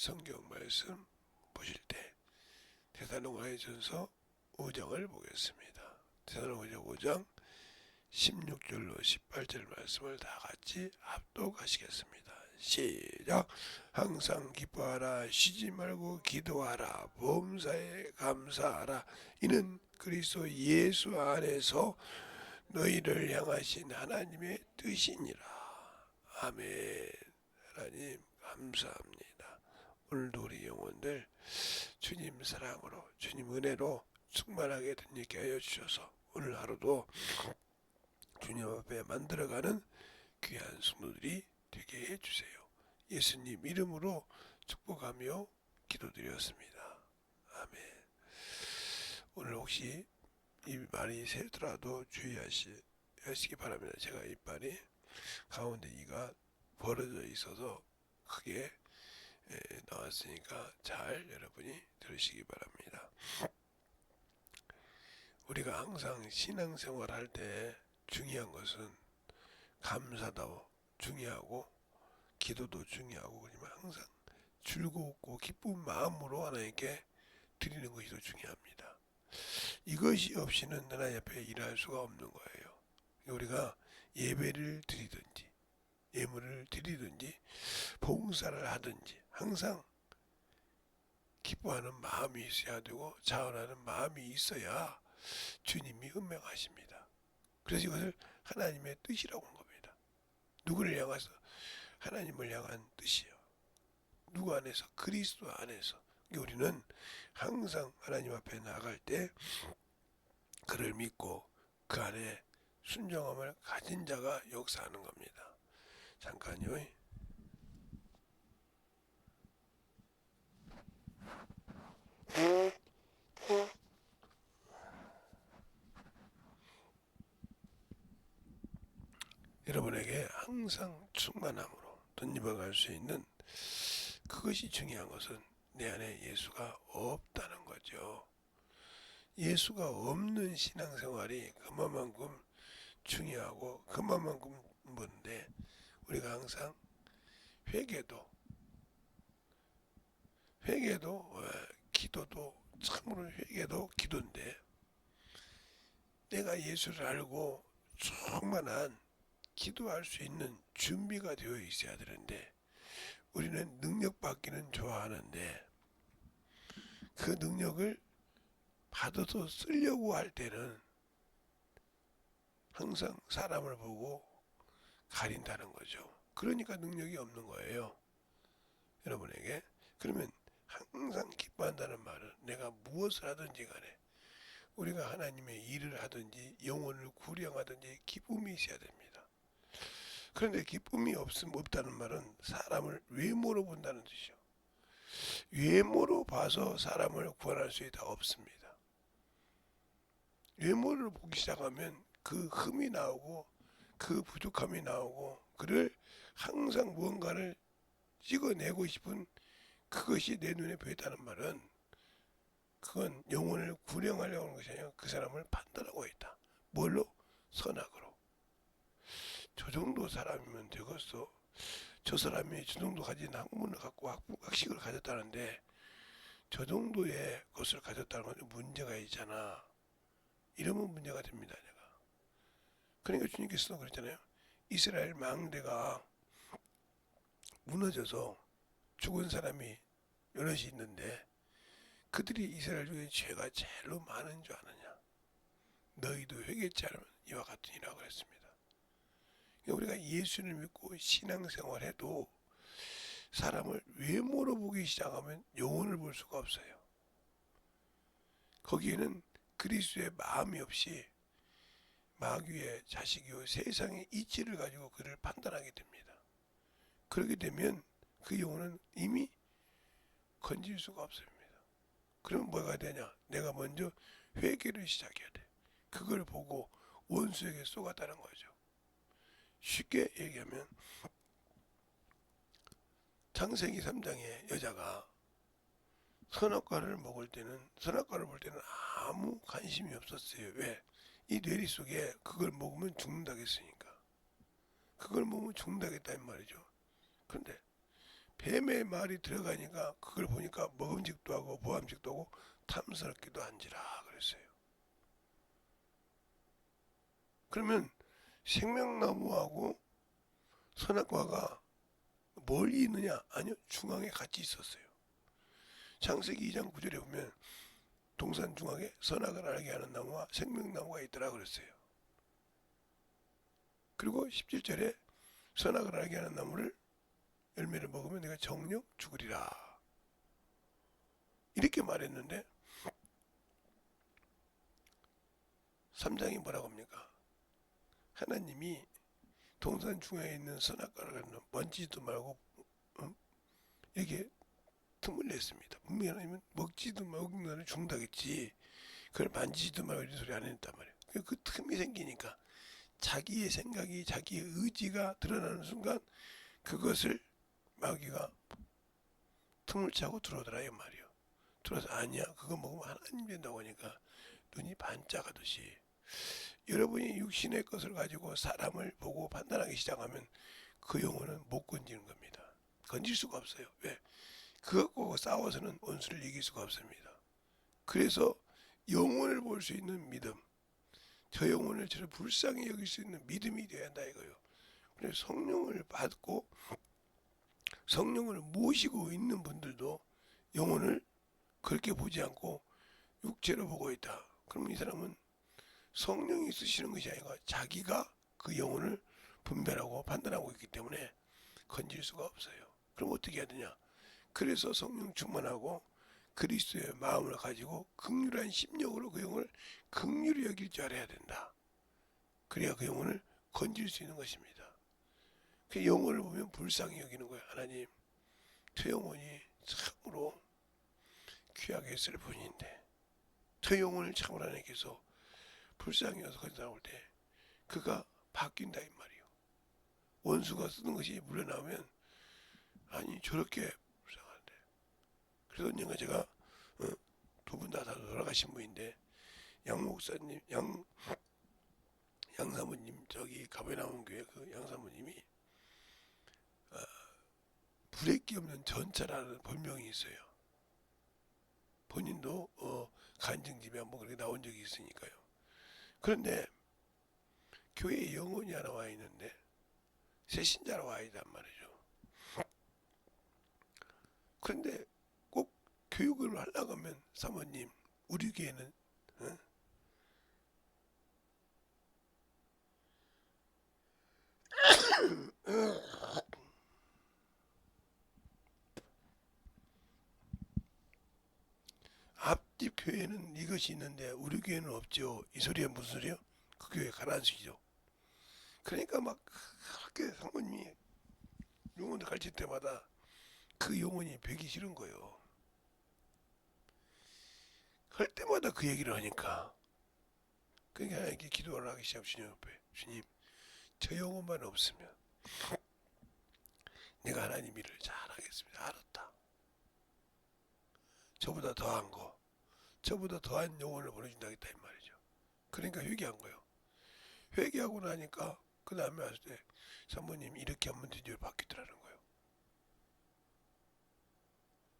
성경 말씀 보실 때 데살로니가전서 5장을 보겠습니다. 데살로니가전 5장 16절로 18절 말씀을 다 같이 합독하시겠습니다. 시작. 항상 기뻐하라, 쉬지 말고 기도하라, 범사에 감사하라. 이는 그리스도 예수 안에서 너희를 향하신 하나님의 뜻이니라. 아멘. 하나님 감사합니다. 오늘도 우리 영혼들 주님 사랑으로, 주님 은혜로 충만하게 되게 하여 주셔서 오늘 하루도 주님 앞에 만들어가는 귀한 성도들이 되게 해주세요. 예수님 이름으로 축복하며 기도드렸습니다. 아멘. 오늘 혹시 이빨이 새더라도 주의하시기 바랍니다. 제가 이빨이 가운데 이가 벌어져 있어서 크게 나왔으니까 잘 여러분이 들으시기 바랍니다. 우리가 항상 신앙생활 할 때 중요한 것은 감사도 중요하고 기도도 중요하고, 그러지만 항상 즐겁고 기쁜 마음으로 하나님께 드리는 것이 더 중요합니다. 이것이 없이는 하나님 앞에 일할 수가 없는 거예요. 우리가 예배를 드리든지 예물을 드리든지 봉사를 하든지 항상 기뻐하는 마음이 있어야 되고 자원하는 마음이 있어야 주님이 은명하십니다. 그래서 이것을 하나님의 뜻이라고 하는 겁니다. 누구를 향해서? 하나님을 향한 뜻이요. 누구 안에서? 그리스도 안에서. 우리는 항상 하나님 앞에 나아갈 때 그를 믿고 그 안에 순종함을 가진 자가 역사하는 겁니다. 잠깐요. 여러분에게 항상 충만함으로 덧입어갈 수 있는 그것이 중요한 것은 내 안에 예수가 없다는 거죠. 예수가 없는 신앙생활이 그만큼 중요하고 그만큼 뭔데, 우리가 항상 회개도 기도도 참으로 회개도 기도인데, 내가 예수를 알고 충만한 기도할 수 있는 준비가 되어 있어야 되는데, 우리는 능력 받기는 좋아하는데 그 능력을 받아서 쓰려고 할 때는 항상 사람을 보고 가린다는 거죠. 그러니까 능력이 없는 거예요, 여러분에게. 그러면 항상 기뻐한다는 말은 내가 무엇을 하든지 간에 우리가 하나님의 일을 하든지 영혼을 구령하든지 기쁨이 있어야 됩니다. 그런데 기쁨이 없다는 말은 사람을 외모로 본다는 뜻이죠. 외모로 봐서 사람을 구원할 수 있다 없습니다. 외모를 보기 시작하면 그 흠이 나오고 그 부족함이 나오고, 그를 항상 무언가를 찍어내고 싶은 그것이 내 눈에 보였다는 말은 그건 영혼을 구령하려고 하는 것이 아니라 그 사람을 판단하고 있다. 뭘로? 선악으로. 저 정도 사람이면 되겠어. 저 사람이 저 정도 가진 학문을 갖고 학식을 가졌다는데 저 정도의 것을 가졌다는 건 문제가 있잖아. 이러면 문제가 됩니다, 내가. 그러니까 주님께서 그랬잖아요. 이스라엘 망대가 무너져서 죽은 사람이 여럿이 있는데 그들이 이스라엘 중에 죄가 제일로 많은 줄 아느냐. 너희도 회개치 않으면 이와 같으니라 그랬습니다. 우리가 예수를 믿고 신앙생활해도 사람을 외모로 보기 시작하면 영혼을 볼 수가 없어요. 거기에는 그리스도의 마음이 없이 마귀의 자식이요 세상의 이치를 가지고 그를 판단하게 됩니다. 그렇게 되면 그 영혼은 이미 건질 수가 없습니다. 그럼 뭐가 되냐? 내가 먼저 회개를 시작해야 돼. 그걸 보고 원수에게 쏘갔다는 거죠. 쉽게 얘기하면 창세기 3장의 여자가 선악과를 볼 때는 아무 관심이 없었어요. 왜? 이 뇌리 속에 그걸 먹으면 죽는다고 했으니까. 그걸 먹으면 죽는다고 했다는 말이죠. 그런데 뱀의 말이 들어가니까 그걸 보니까 먹음직도 하고 보암직도 하고 탐스럽기도 한지라 그랬어요. 그러면 생명나무하고 선악과가 멀리 있느냐? 아니요, 중앙에 같이 있었어요. 창세기 2장 9절에 보면 동산 중앙에 선악을 알게 하는 나무와 생명나무가 있더라 그랬어요. 그리고 17절에 선악을 알게 하는 나무를 열매를 먹으면 내가 정령 죽으리라 이렇게 말했는데 3장이 뭐라고 합니까? 하나님이 동산 중앙에 있는 선악과를 만지지도 말고 이렇게 틈을 냈습니다. 분명히 하나님은 먹지도 말고 나를 죽는다겠지. 그걸 만지지도 말고 이런 소리 안 했단 말이에요. 그 틈이 생기니까 자기의 생각이 자기의 의지가 드러나는 순간 그것을 마귀가 틈을 차고 들어오더라 이 말이에요. 들어서 아니야 그거 먹으면 하나님 된다고 하니까 눈이 반짝하듯이 여러분이 육신의 것을 가지고 사람을 보고 판단하기 시작하면 그 영혼은 못 건지는 겁니다. 건질 수가 없어요. 왜? 그것과 싸워서는 원수를 이길 수가 없습니다. 그래서 영혼을 볼 수 있는 믿음, 저 영혼을 저를 불쌍히 여길 수 있는 믿음이 되어야 한다 이거예요. 그래서 성령을 받고 성령을 모시고 있는 분들도 영혼을 그렇게 보지 않고 육체로 보고 있다. 그러면 이 사람은 성령이 쓰시는 것이 아니라 자기가 그 영혼을 분별하고 판단하고 있기 때문에 건질 수가 없어요. 그럼 어떻게 해야 되냐? 그래서 성령 충만하고 그리스도의 마음을 가지고 긍휼한 심령으로 그 영혼을 긍휼히 여길 줄 알아야 된다. 그래야 그 영혼을 건질 수 있는 것입니다. 그 영혼을 보면 불쌍히 여기는 거예요. 하나님, 저 영혼이 참으로 귀하게 쓸 분인데 저 영혼을 참으로 하나님께서 불쌍히 여서 건져나올 때 그가 바뀐다 이 말이에요. 원수가 쓰는 것이 물러나오면 아니 저렇게 불쌍한데. 그래서 언젠가 제가 두 분 다 돌아가신 분인데 양 목사님, 양 사모님 저기 가베나움 교회 그 양 사모님이 브레이크 없는 전차라는 본명이 있어요. 본인도 간증집에 한번 그렇게 나온 적이 있으니까요. 그런데 교회에 영혼이 하나 와 있는데 새신자로 와 있단 말이죠. 그런데 꼭 교육을 하려고 하면 사모님 우리 교회는 앞집 교회는 이것이 있는데 우리 교회는 없죠. 이 소리가 무슨 소리요? 그 교회 가라앉히죠. 그러니까 막 그렇게 사모님이 영혼을 가르칠 때마다 그 영혼이 배기 싫은 거예요. 할 때마다 그 얘기를 하니까 그러니까 하나님께 기도를 하기 시작하고 주님 옆에 주님 저 영혼만 없으면 내가 하나님 일을 잘하겠습니다. 알았다. 저보다 더한 거 저보다 더한 영혼을 보내준다겠다 이 말이죠. 그러니까 회개한 거예요. 회개하고 나니까 그 다음에 왔을 때 사모님 이렇게 하면 드디어 바뀌더라는 거예요.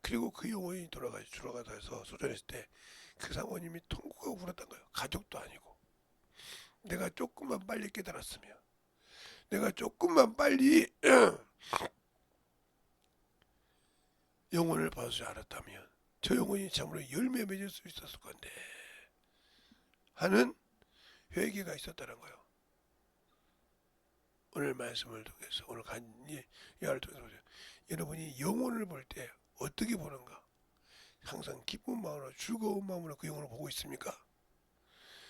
그리고 그 영혼이 돌아가서 소전했을 때 그 사모님이 통곡하고 울었던 거예요. 가족도 아니고 내가 조금만 빨리 깨달았으면 내가 조금만 빨리 영혼을 받을 줄 알았다면 저 영혼이 참으로 열매 맺을 수 있었을 건데 하는 회개가 있었다는 거예요. 오늘 말씀을 통해서 오늘 간이야를 통해서 보세요. 여러분이 영혼을 볼 때 어떻게 보는가? 항상 기쁜 마음으로 즐거운 마음으로 그 영혼을 보고 있습니까?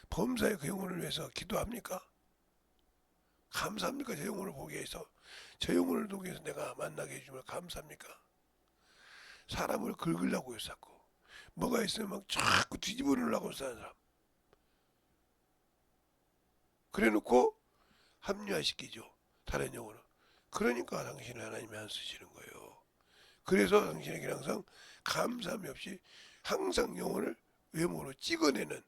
범사에 그 영혼을 위해서 기도합니까? 감사합니까? 저 영혼을 보기 위해서 저 영혼을 통해서 내가 만나게 해주면 감사합니까? 사람을 긁으려고 해서 자꾸 뭐가 있으면 막 자꾸 뒤집어 놓으려고 사는 사람 그래놓고 합리화시키죠. 다른 영혼은. 그러니까 당신을 하나님이 안 쓰시는 거예요. 그래서 당신에게 항상 감사함이 없이 항상 영혼을 외모로 찍어내는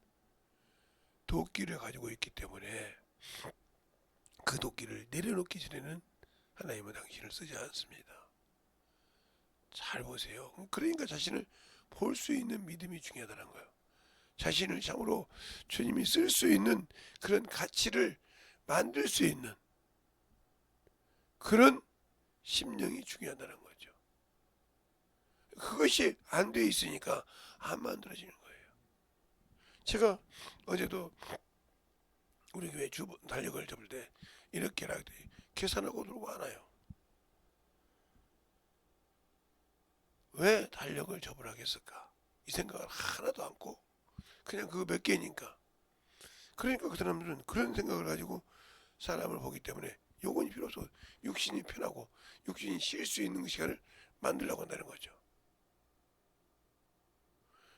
도끼를 가지고 있기 때문에 그 도끼를 내려놓기 전에는 하나님은 당신을 쓰지 않습니다. 잘 보세요. 그러니까 자신을 볼 수 있는 믿음이 중요하다는 거예요. 자신을 참으로 주님이 쓸 수 있는 그런 가치를 만들 수 있는 그런 심령이 중요하다는 거죠. 그것이 안 돼 있으니까 안 만들어지는 거예요. 제가 어제도 우리 교회 주보 달력을 접을 때 이렇게 하더니 계산하고 들고 와놔요. 왜 달력을 접으라겠을까? 이 생각을 하나도 않고 그냥 그거 몇 개니까. 그러니까 그 사람들은 그런 생각을 가지고 사람을 보기 때문에 요건이 필요 없어. 육신이 편하고 육신이 쉴 수 있는 시간을 만들려고 한다는 거죠.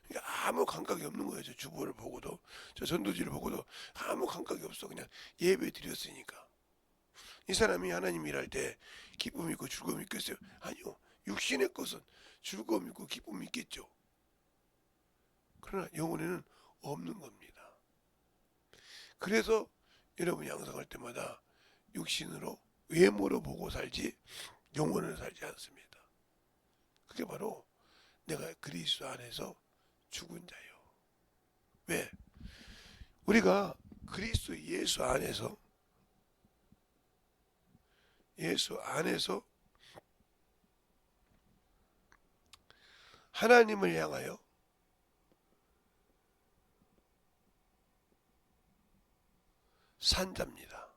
그러니까 아무 감각이 없는 거예요. 저 주보를 보고도 저 전도지를 보고도 아무 감각이 없어. 그냥 예배 드렸으니까. 이 사람이 하나님 일할 때 기쁨이 있고 즐거움이 있겠어요? 아니요. 육신의 것은 즐거움이 있고 기쁨이 있겠죠. 그러나 영혼에는 없는 겁니다. 그래서 여러분이 양성할 때마다 육신으로 외모로 보고 살지 영혼을 살지 않습니다. 그게 바로 내가 그리스도 안에서 죽은 자요. 왜? 우리가 그리스도 예수 안에서 하나님을 향하여 산자입니다.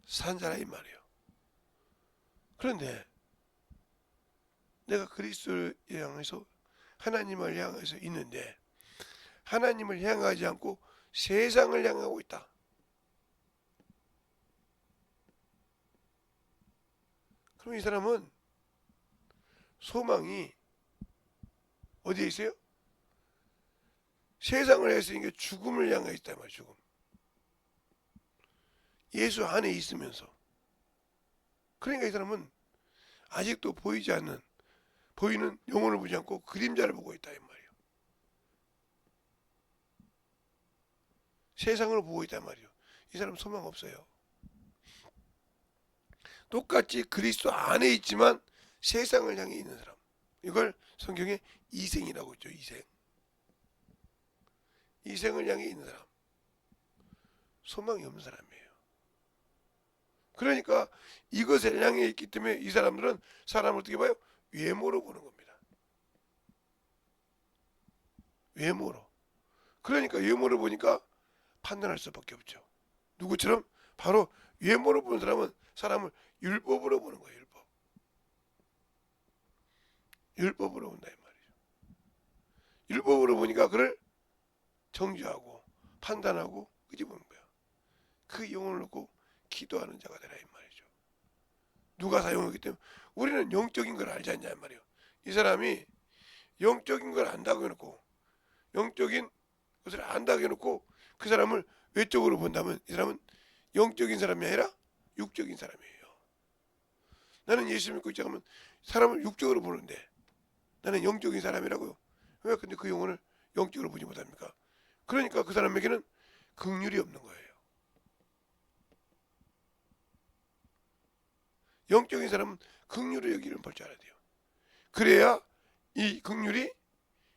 산자라 이 말이에요. 그런데 내가 그리스도를 향해서 하나님을 향해서 있는데 하나님을 향하지 않고 세상을 향하고 있다. 그럼 이 사람은 소망이 어디에 있어요? 세상을 했으니까 죽음을 향해 있다 말이야. 죽음. 예수 안에 있으면서. 그러니까 이 사람은 아직도 보이지 않는 보이는 영혼을 보지 않고 그림자를 보고 있다 이 말이에요. 세상을 보고 있단 말이에요. 이 사람 소망 없어요. 똑같이 그리스도 안에 있지만 세상을 향해 있는 사람. 이걸 성경에 이생이라고 했죠. 이생. 이생을 향해 있는 사람. 소망이 없는 사람이에요. 그러니까 이것을 향해 있기 때문에 이 사람들은 사람을 어떻게 봐요? 외모로 보는 겁니다. 외모로. 그러니까 외모를 보니까 판단할 수밖에 없죠. 누구처럼? 바로 외모로 보는 사람은 사람을 율법으로 보는 거예요. 율법으로 본다 이 말이죠. 율법으로 보니까 그를 정죄하고 판단하고 끄집어보는 거야. 그 영혼을 놓고 기도하는 자가 되라 이 말이죠. 누가 사용하기 때문에 우리는 영적인 걸 알지 않냐 이 말이에요. 이 사람이 영적인 걸 안다고 해놓고 영적인 것을 안다고 해놓고 그 사람을 외적으로 본다면 이 사람은 영적인 사람이 아니라 육적인 사람이에요. 나는 예수 믿고 있자 하면 사람을 육적으로 보는데 나는 영적인 사람이라고요. 왜 근데 그 영혼을 영적으로 보지 못합니까? 그러니까 그 사람에게는 긍휼이 없는 거예요. 영적인 사람은 긍휼을 여기는 볼 줄 알아야 돼요. 그래야 이 긍휼이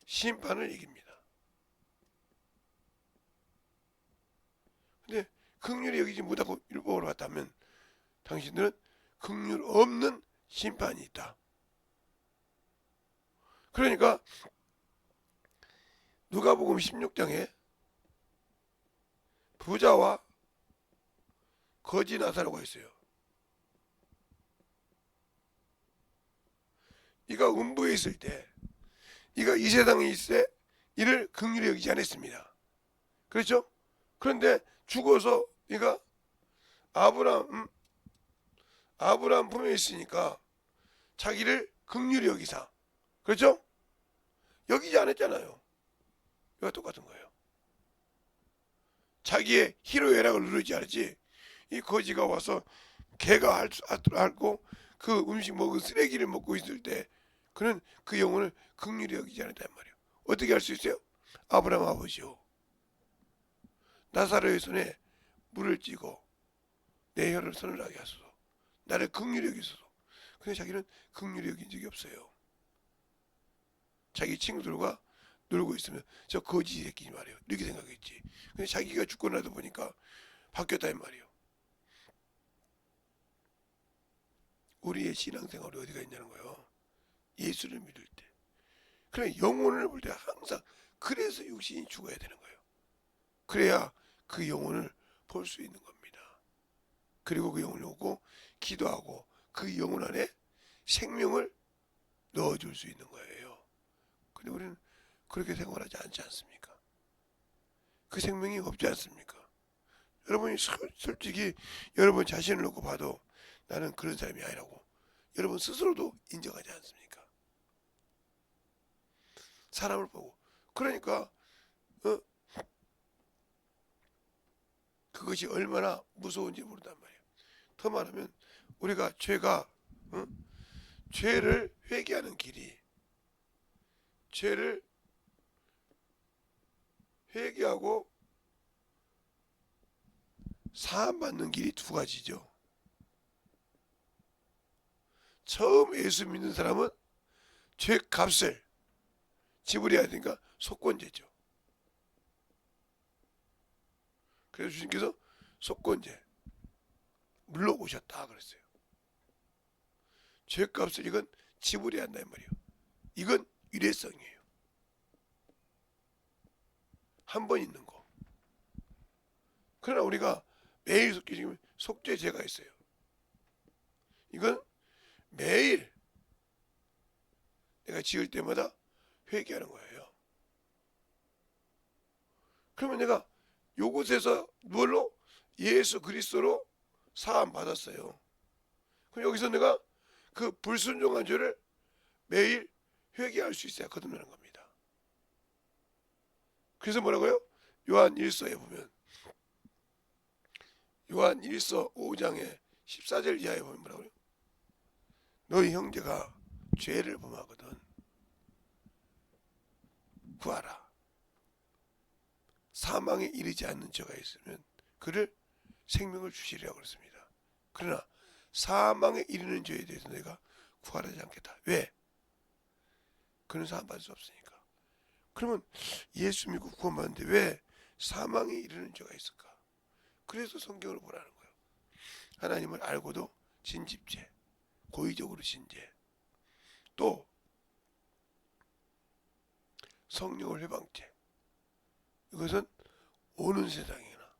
심판을 이깁니다. 근데 긍휼이 여기지 못하고 율법으로 갔다면 당신들은 긍휼 없는 심판이 있다. 그러니까 누가복음 16장에 부자와 거지 나사로가 있어요. 이가 음부에 있을 때 이가 이 세상에 있을 때 이를 긍휼히 여기지 않았습니다. 그렇죠? 그런데 죽어서 이가 아브라함 품에 있으니까 자기를 긍휼히 여기사. 그렇죠? 여기지 않았잖아요. 이와 똑같은 거예요. 자기의 희로애락을 누르지 않았지. 이 거지가 와서 개가 앓고 그 음식 먹은 쓰레기를 먹고 있을 때 그는 그 영혼을 긍휼히 여기지 않았단 말이에요. 어떻게 할 수 있어요? 아브라함 아버지요. 나사로의 손에 물을 찌고 내 혀를 서늘하게 하소서. 나를 긍휼히 여기소서. 근데 자기는 긍휼히 여긴 적이 없어요. 자기 친구들과 놀고 있으면 저 거지 새끼 말이에요. 이렇게 생각했지. 근데 자기가 죽고 나서 보니까 바뀌었다 이 말이에요. 우리의 신앙생활이 어디가 있냐는 거예요. 예수를 믿을 때. 그래 영혼을 볼 때 항상 그래서 육신이 죽어야 되는 거예요. 그래야 그 영혼을 볼 수 있는 겁니다. 그리고 그 영혼을 보고 기도하고 그 영혼 안에 생명을 넣어줄 수 있는 거예요. 근데 우리는 그렇게 생활하지 않지 않습니까? 그 생명이 없지 않습니까? 여러분이 솔직히 여러분 자신을 놓고 봐도 나는 그런 사람이 아니라고 여러분 스스로도 인정하지 않습니까? 사람을 보고 그러니까 그것이 얼마나 무서운지 모른단 말이에요. 더 말하면 우리가 죄를 회개하는 길이 죄를 회개하고 사함받는 길이 두 가지죠. 처음 예수 믿는 사람은 죄값을 지불해야 되니까 속건제죠. 그래서 주님께서 속건제 물러오셨다 그랬어요. 죄값을 이건 지불해야 한다 이 말이에요. 이건 일회성이에요. 한 번 있는 거. 그러나 우리가 매일 지금 속죄제가 있어요. 이건 매일 내가 지을 때마다 회개하는 거예요. 그러면 내가 요곳에서 뭘로? 예수 그리스도로 사함 받았어요. 그럼 여기서 내가 그 불순종한 죄를 매일 회개할 수 있어야 거듭나는 겁니다. 그래서 뭐라고요? 요한 1서에 보면 요한 1서 5장의 14절 이하에 보면 뭐라고요? 너희 형제가 죄를 범하거든 구하라. 사망에 이르지 않는 죄가 있으면 그를 생명을 주시리라고 그랬습니다. 그러나 사망에 이르는 죄에 대해서 내가 구하지 않겠다. 왜? 그는 사함받을 수 없으니까. 그러면 예수 믿고 구원받는데 왜 사망에 이르는 죄가 있을까? 그래서 성경을 보라는 거예요. 하나님을 알고도 진집죄, 고의적으로 신죄, 또 성령을 회방죄. 이것은 오는 세상이나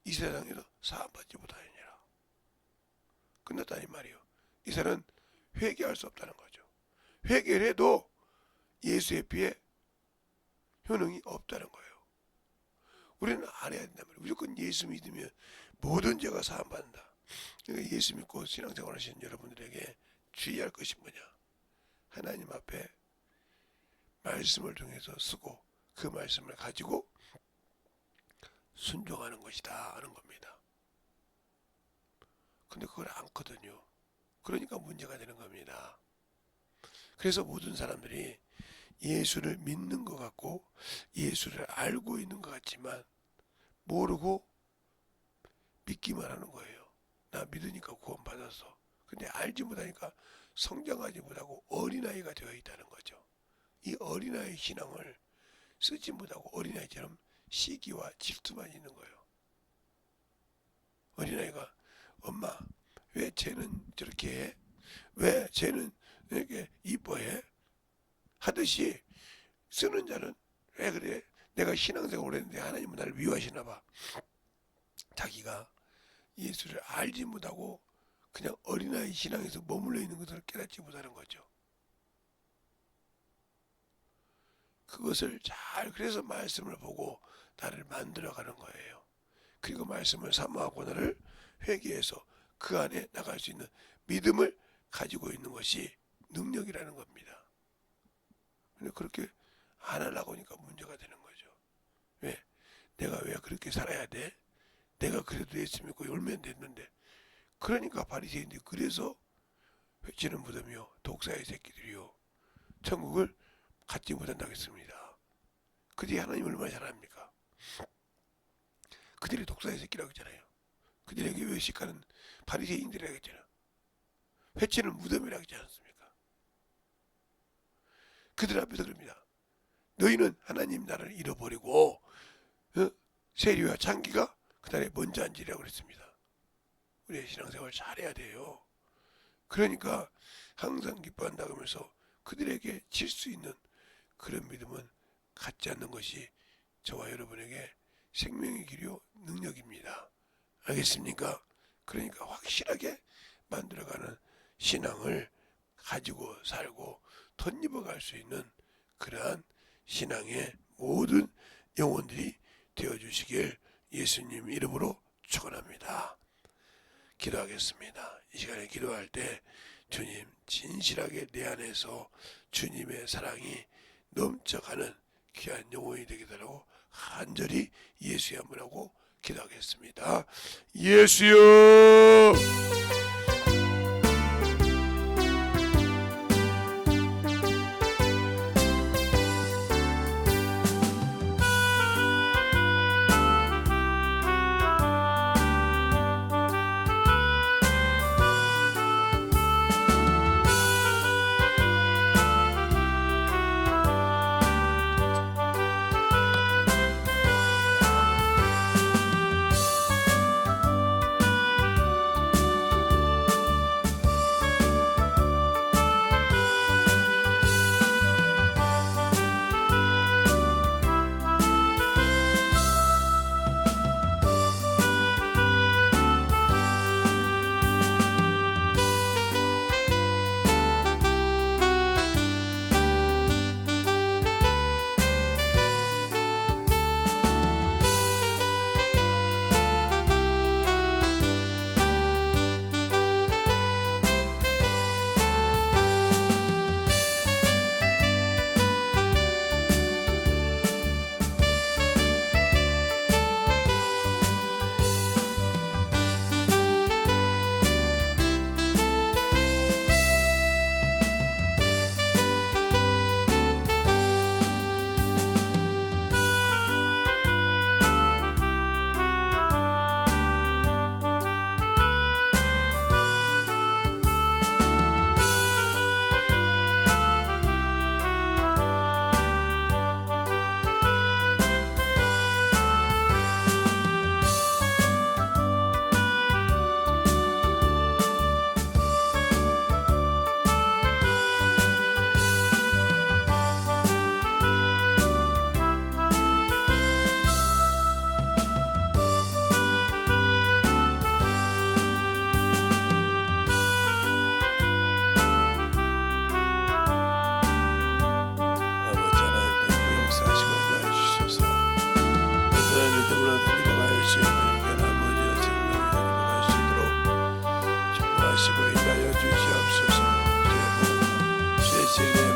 이 세상에도 사함받지 못하느니라. 끝났다 이 말이에요. 이 사람은 회개할 수 없다는 거죠. 회개를 해도 예수의 피에 효능이 없다는 거예요. 우리는 알아야 된단 말이에요. 무조건 예수 믿으면 모든 죄가 사함받는다. 그러니까 예수 믿고 신앙생활 하시는 여러분들에게 주의할 것이 뭐냐. 하나님 앞에 말씀을 통해서 쓰고 그 말씀을 가지고 순종하는 것이다 하는 겁니다. 근데 그걸 않거든요. 그러니까 문제가 되는 겁니다. 그래서 모든 사람들이 예수를 믿는 것 같고 예수를 알고 있는 것 같지만 모르고 믿기만 하는 거예요. 나 믿으니까 구원받았어. 근데 알지 못하니까 성장하지 못하고 어린아이가 되어 있다는 거죠. 이 어린아이 신앙을 쓰지 못하고 어린아이처럼 시기와 질투만 있는 거예요. 어린아이가 엄마 왜 쟤는 저렇게 해? 왜 쟤는 이렇게 이뻐해? 하듯이 쓰는 자는 왜 그래? 내가 신앙생활을 했는데 하나님은 나를 미워하시나 봐. 자기가 예수를 알지 못하고 그냥 어린아이 신앙에서 머물러 있는 것을 깨닫지 못하는 거죠. 그것을 잘 그래서 말씀을 보고 나를 만들어가는 거예요. 그리고 말씀을 사모하고 나를 회개해서 그 안에 나갈 수 있는 믿음을 가지고 있는 것이 능력이라는 겁니다. 근데 그렇게 안 하려고 하니까 문제가 되는 거죠. 왜? 내가 왜 그렇게 살아야 돼? 내가 그래도 예수 믿고 열면 됐는데. 그러니까 바리새인들이 그래서 회치는 무덤이요 독사의 새끼들이요 천국을 갖지 못한다고 했습니다. 그들이 하나님 얼마나 잘합니까? 그들이 독사의 새끼라고 했잖아요. 그들에게 외식하는 바리새인들이라고 했잖아. 회치는 무덤이라고 했지 않습니까? 그들 앞에서 그럽니다. 너희는 하나님 나라를 잃어버리고 세리와 창기가 그날에 먼저 앉으리라고 그랬습니다. 우리의 신앙생활 잘해야 돼요. 그러니까 항상 기뻐한다고 하면서 그들에게 질 수 있는 그런 믿음은 갖지 않는 것이 저와 여러분에게 생명의 길이요 능력입니다. 알겠습니까? 그러니까 확실하게 만들어가는 신앙을 가지고 살고 덧입어갈 수 있는 그러한 신앙의 모든 영혼들이 되어주시길 예수님 이름으로 축원합니다. 기도하겠습니다. 이 시간에 기도할 때 주님 진실하게 내 안에서 주님의 사랑이 넘쳐가는 귀한 영혼이 되게 달라고 간절히 예수의 한번 하고 기도하겠습니다. 예수여!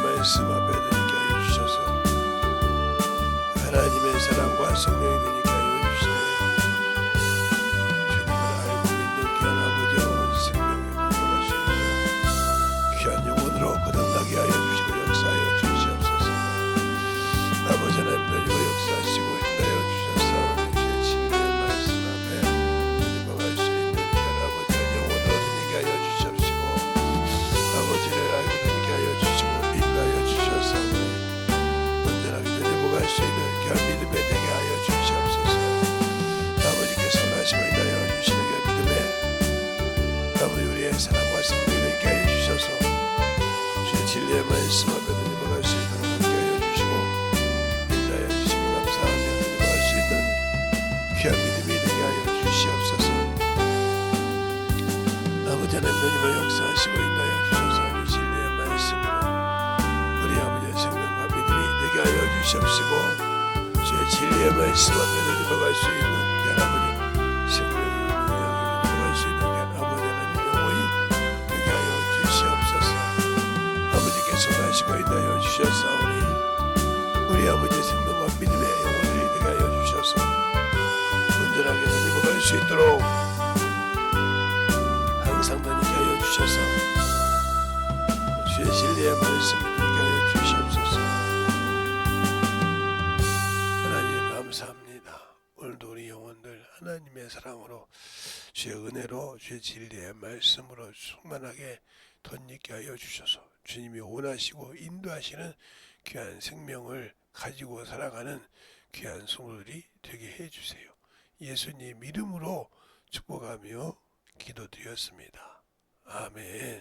말씀 앞에 드리게 하여 주셔서 하나님의 사랑과 성령이 되니까 하여 주시되 주님을 알고 믿는 귀한 아버지 아버지 생명을 들어갈 수 있는 귀한 영혼으로 거듭나게 하여 주시고 역사하여 주시옵소서. 아버지 하나님을 역사하시고 인도하여 주셔서 주의 진리의 말씀 앞에 드림어갈 수 있는 귀한 아버지의 영혼으로 되니까 하여 주시옵시고 아버지를 알고 되니까 하여 주시고 인도하여 주셔서 온전하게 드림어갈 수 있는 귀한 믿음에 되게 하여 주시옵소서. 아버지께서 원하시고 인도하여 주시는 귀한 믿음에 아버지 우리의 사랑과 생명이 되게 하여 주셔서 주의 진리의 말씀 앞에 드림어갈 수 있도록 함께 하여 주시고 인도하여 주시고 감사하며 드림어갈 수 있는 귀한 믿음이 되게 하여 주시옵소서. 아버지 하나님의 역사하시고 인도하여 주셔서 이 진리의 말씀으로 우리 아버지의 생명과 믿음이 되게 하여 주시옵시고 주의 진리의 말씀 앞에 드림어갈 수 있는 귀한 아버지 생명의 능력을 드림어갈 수 있는 귀한 아버지 하나님의 영혼이 되게 하여 주시옵소서. 아버지께서 원하시고 인도하여 주셨사오니 우리 아버지의 생명과 믿음의 영혼들이 되게 하여 주셔서 온전하게 드림어갈 수 있도록 항상 다니게 하여 주셔서 주의 진리의 말씀을 들게 하여 주시옵소서. 하나님 감사합니다. 오늘도 우리 영혼들 하나님의 사랑으로 주의 은혜로 주의 진리의 말씀으로 충만하게 덧입게 하여 주셔서 주님이 원하시고 인도하시는 귀한 생명을 가지고 살아가는 귀한 성도들이 되게 해주세요. 예수님 이름으로 축복하며 기도드렸습니다. 아멘.